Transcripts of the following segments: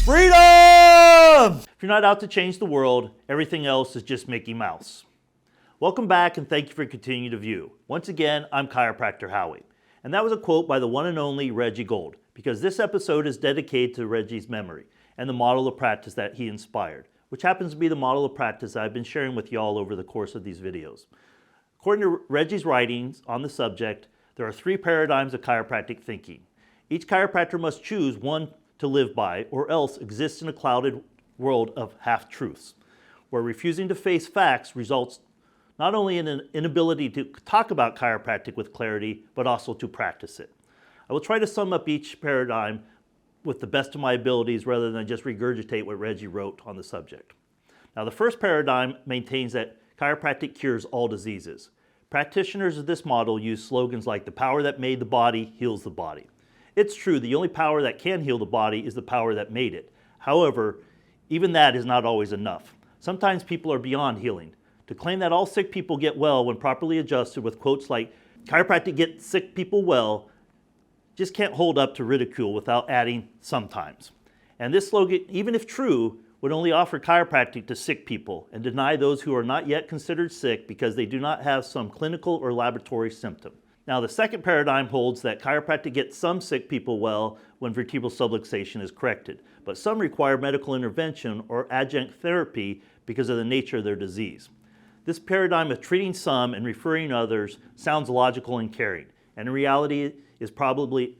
Freedom! If you're not out to change the world, everything else is just Mickey Mouse. Welcome back and thank you for continuing to view. Once again, I'm Chiropractor Howie. And that was a quote by the one and only Reggie Gold, because this episode is dedicated to Reggie's memory and the model of practice that he inspired, which happens to be the model of practice that I've been sharing with y'all over the course of these videos. According to Reggie's writings on the subject, there are 3 paradigms of chiropractic thinking. Each chiropractor must choose one to live by, or else exist in a clouded world of half-truths, where refusing to face facts results not only in an inability to talk about chiropractic with clarity, but also to practice it. I will try to sum up each paradigm with the best of my abilities rather than just regurgitate what Reggie wrote on the subject. Now, the first paradigm maintains that chiropractic cures all diseases. Practitioners of this model use slogans like "the power that made the body heals the body." It's true, the only power that can heal the body is the power that made it. However, even that is not always enough. Sometimes people are beyond healing. To claim that all sick people get well when properly adjusted with quotes like "chiropractic gets sick people well" just can't hold up to ridicule without adding "sometimes." And this slogan, even if true, would only offer chiropractic to sick people and deny those who are not yet considered sick because they do not have some clinical or laboratory symptom. Now, the second paradigm holds that chiropractic gets some sick people well when vertebral subluxation is corrected, but some require medical intervention or adjunct therapy because of the nature of their disease. This paradigm of treating some and referring others sounds logical and caring, and in reality is probably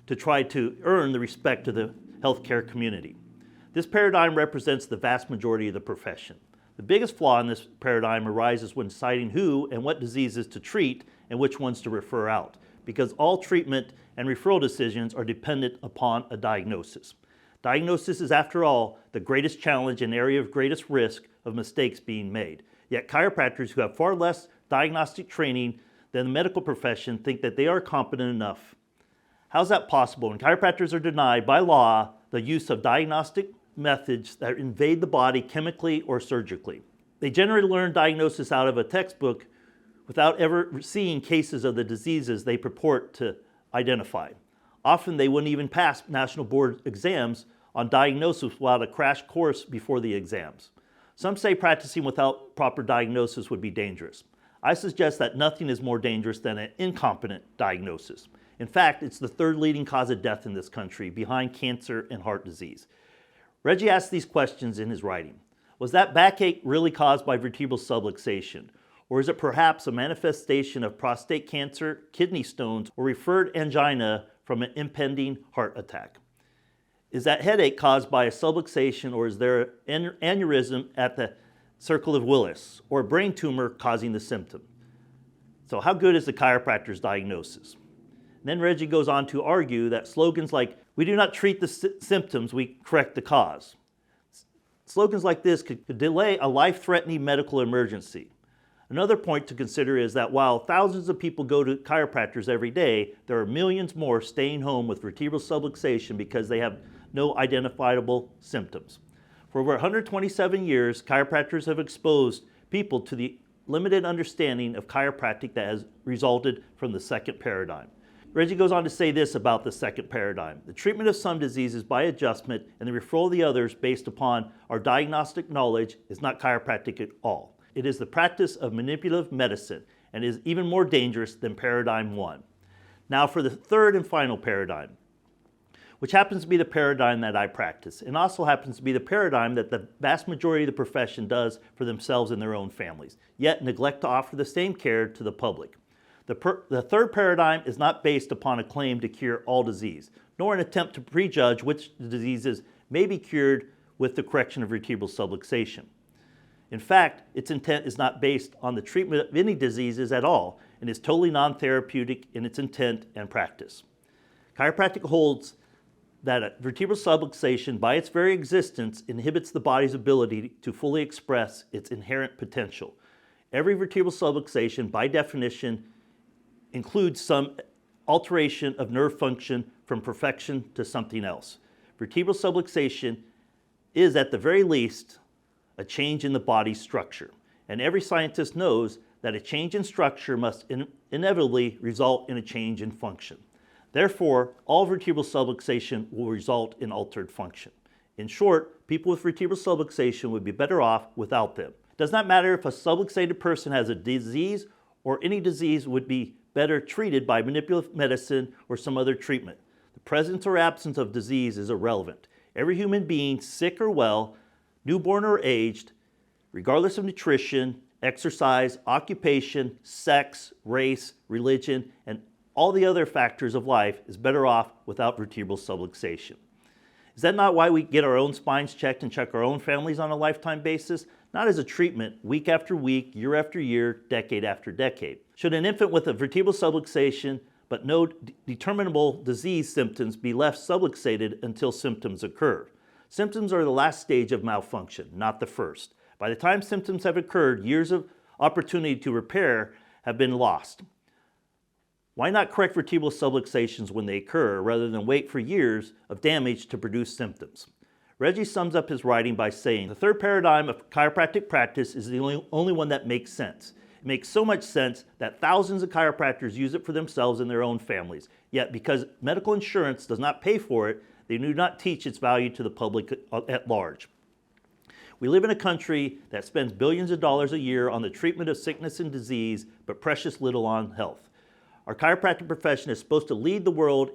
to try to earn the respect of the healthcare community. This paradigm represents the vast majority of the profession. The biggest flaw in this paradigm arises when deciding who and what diseases to treat and which ones to refer out, because all treatment and referral decisions are dependent upon a diagnosis. Diagnosis is, after all, the greatest challenge and area of greatest risk of mistakes being made. Yet chiropractors who have far less diagnostic training than the medical profession think that they are competent enough. How's that possible when chiropractors are denied by law the use of diagnostic methods that invade the body chemically or surgically? They generally learn diagnosis out of a textbook without ever seeing cases of the diseases they purport to identify. Often they wouldn't even pass national board exams on diagnosis without a crash course before the exams. Some say practicing without proper diagnosis would be dangerous. I suggest that nothing is more dangerous than an incompetent diagnosis. In fact, it's the 3rd leading cause of death in this country, behind cancer and heart disease. Reggie asked these questions in his writing. Was that backache really caused by vertebral subluxation? Or is it perhaps a manifestation of prostate cancer, kidney stones, or referred angina from an impending heart attack? Is that headache caused by a subluxation, or is there an aneurysm at the circle of Willis, or a brain tumor causing the symptom? So how good is the chiropractor's diagnosis? And then Reggie goes on to argue that slogans like "we do not treat the symptoms, we correct the cause." Slogans like this could delay a life-threatening medical emergency. Another point to consider is that while thousands of people go to chiropractors every day, there are millions more staying home with vertebral subluxation because they have no identifiable symptoms. For over 127 years, chiropractors have exposed people to the limited understanding of chiropractic that has resulted from the second paradigm. Reggie goes on to say this about the second paradigm: the treatment of some diseases by adjustment and the referral of the others based upon our diagnostic knowledge is not chiropractic at all. It is the practice of manipulative medicine and is even more dangerous than paradigm 1. Now for the third and final paradigm, which happens to be the paradigm that I practice, and also happens to be the paradigm that the vast majority of the profession does for themselves and their own families, yet neglect to offer the same care to the public. The third paradigm is not based upon a claim to cure all disease, nor an attempt to prejudge which diseases may be cured with the correction of vertebral subluxation. In fact, its intent is not based on the treatment of any diseases at all, and is totally non-therapeutic in its intent and practice. Chiropractic holds that vertebral subluxation, by its very existence, inhibits the body's ability to fully express its inherent potential. Every vertebral subluxation, by definition, includes some alteration of nerve function from perfection to something else. Vertebral subluxation is, at the very least, a change in the body's structure. And every scientist knows that a change in structure must inevitably result in a change in function. Therefore, all vertebral subluxation will result in altered function. In short, people with vertebral subluxation would be better off without them. It does not matter if a subluxated person has a disease or any disease would be better treated by manipulative medicine or some other treatment. The presence or absence of disease is irrelevant. Every human being, sick or well, newborn or aged, regardless of nutrition, exercise, occupation, sex, race, religion, and all the other factors of life, is better off without vertebral subluxation. Is that not why we get our own spines checked and check our own families on a lifetime basis? Not as a treatment, week after week, year after year, decade after decade. Should an infant with a vertebral subluxation but no determinable disease symptoms be left subluxated until symptoms occur? Symptoms are the last stage of malfunction, not the first. By the time symptoms have occurred, years of opportunity to repair have been lost. Why not correct vertebral subluxations when they occur rather than wait for years of damage to produce symptoms? Reggie sums up his writing by saying, the third paradigm of chiropractic practice is the only one that makes sense. It makes so much sense that thousands of chiropractors use it for themselves and their own families. Yet because medical insurance does not pay for it, they do not teach its value to the public at large. We live in a country that spends billions of dollars a year on the treatment of sickness and disease, but precious little on health. Our chiropractic profession is supposed to lead the world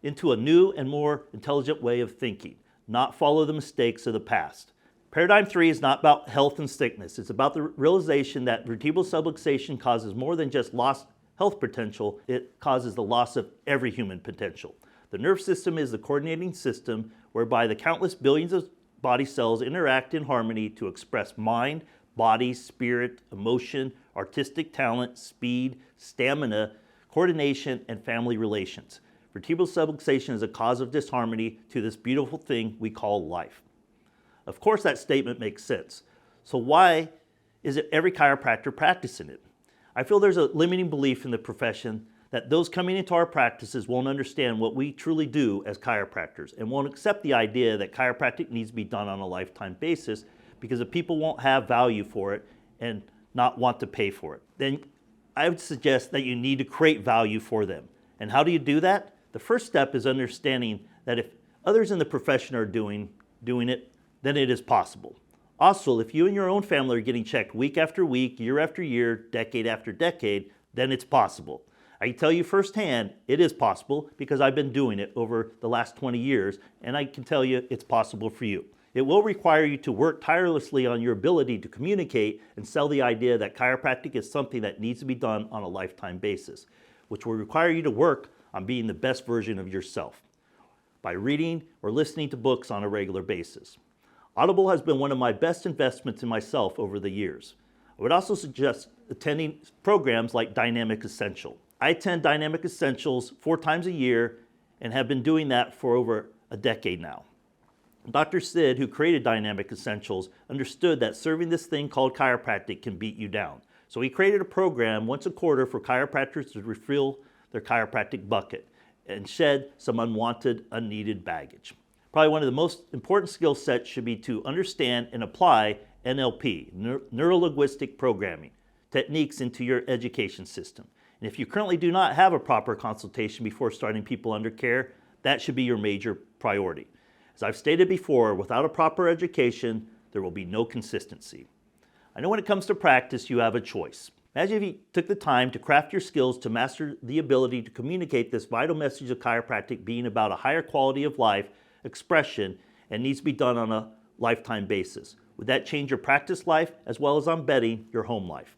into a new and more intelligent way of thinking, not follow the mistakes of the past. Paradigm 3 is not about health and sickness. It's about the realization that vertebral subluxation causes more than just lost health potential. It causes the loss of every human potential. The nerve system is the coordinating system whereby the countless billions of body cells interact in harmony to express mind, body, spirit, emotion, artistic talent, speed, stamina, coordination, and family relations. Vertebral subluxation is a cause of disharmony to this beautiful thing we call life. Of course, that statement makes sense. So why isn't every chiropractor practicing it? I feel there's a limiting belief in the profession that those coming into our practices won't understand what we truly do as chiropractors and won't accept the idea that chiropractic needs to be done on a lifetime basis because the people won't have value for it and not want to pay for it. Then I would suggest that you need to create value for them. And how do you do that? The first step is understanding that if others in the profession are doing it, then it is possible. Also, if you and your own family are getting checked week after week, year after year, decade after decade, then it's possible. I can tell you firsthand, it is possible because I've been doing it over the last 20 years, and I can tell you it's possible for you. It will require you to work tirelessly on your ability to communicate and sell the idea that chiropractic is something that needs to be done on a lifetime basis, which will require you to work on being the best version of yourself by reading or listening to books on a regular basis. Audible has been one of my best investments in myself over the years. I would also suggest attending programs like Dynamic Essential. I attend Dynamic Essentials 4 times a year and have been doing that for over a decade now. Dr. Sid, who created Dynamic Essentials, understood that serving this thing called chiropractic can beat you down. So he created a program once a quarter for chiropractors to refill their chiropractic bucket and shed some unwanted, unneeded baggage. Probably one of the most important skill sets should be to understand and apply NLP, Neuro-Linguistic Programming, techniques into your education system. And if you currently do not have a proper consultation before starting people under care, that should be your major priority. As I've stated before, without a proper education, there will be no consistency. I know when it comes to practice, you have a choice. Imagine if you took the time to craft your skills to master the ability to communicate this vital message of chiropractic being about a higher quality of life, expression, and needs to be done on a lifetime basis. Would that change your practice life as well as, I'm betting, your home life?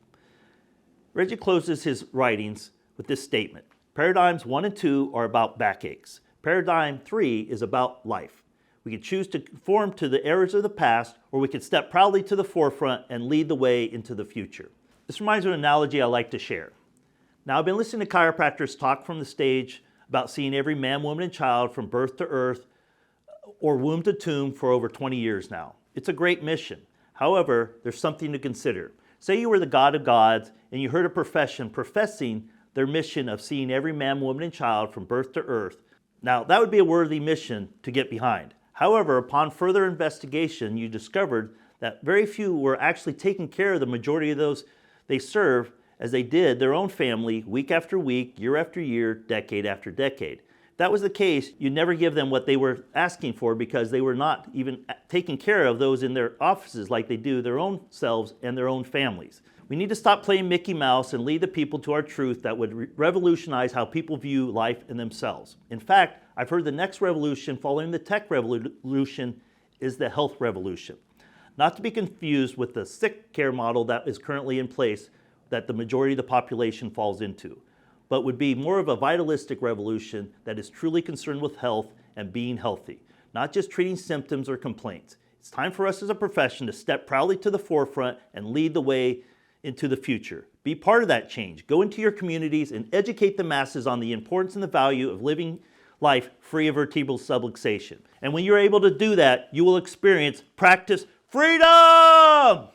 Reggie closes his writings with this statement. Paradigms 1 and 2 are about backaches. Paradigm 3 is about life. We can choose to conform to the errors of the past, or we can step proudly to the forefront and lead the way into the future. This reminds me of an analogy I like to share. Now, I've been listening to chiropractors talk from the stage about seeing every man, woman, and child from birth to earth or womb to tomb for over 20 years now. It's a great mission. However, there's something to consider. Say you were the God of gods and you heard a profession professing their mission of seeing every man, woman, and child from birth to earth. Now, that would be a worthy mission to get behind. However, upon further investigation, you discovered that very few were actually taking care of the majority of those they serve, as they did their own family week after week, year after year, decade after decade. If that was the case, you'd never give them what they were asking for because they were not even taking care of those in their offices like they do their own selves and their own families. We need to stop playing Mickey Mouse and lead the people to our truth that would revolutionize how people view life and themselves. In fact, I've heard the next revolution following the tech revolution is the health revolution. Not to be confused with the sick care model that is currently in place that the majority of the population falls into, but would be more of a vitalistic revolution that is truly concerned with health and being healthy, not just treating symptoms or complaints. It's time for us as a profession to step proudly to the forefront and lead the way into the future. Be part of that change. Go into your communities and educate the masses on the importance and the value of living life free of vertebral subluxation. And when you're able to do that, you will experience practice freedom!